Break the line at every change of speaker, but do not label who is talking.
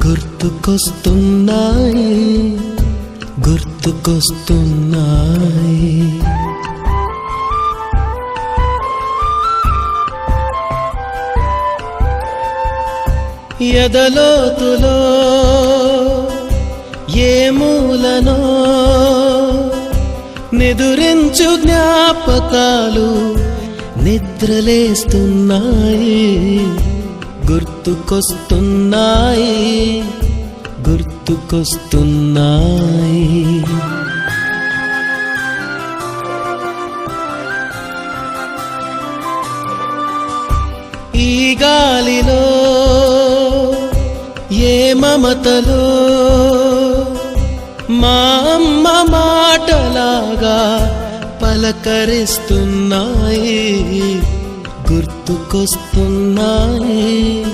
గుర్తుకొస్తున్నాయి గుర్తుకొస్తున్నాయి. ఎదలోతులో ఏ మూలనో నిదురించు జ్ఞాపకాలు నిద్రలేస్తున్నాయి. గుర్తుకొస్తున్నాయి గుర్తుకొస్తున్నాయి. ఈ గాలిలో ఏ మమతలో మా అమ్మ మాటలాగా పలకరిస్తున్నాయి. గుర్తుకొస్తున్నాయి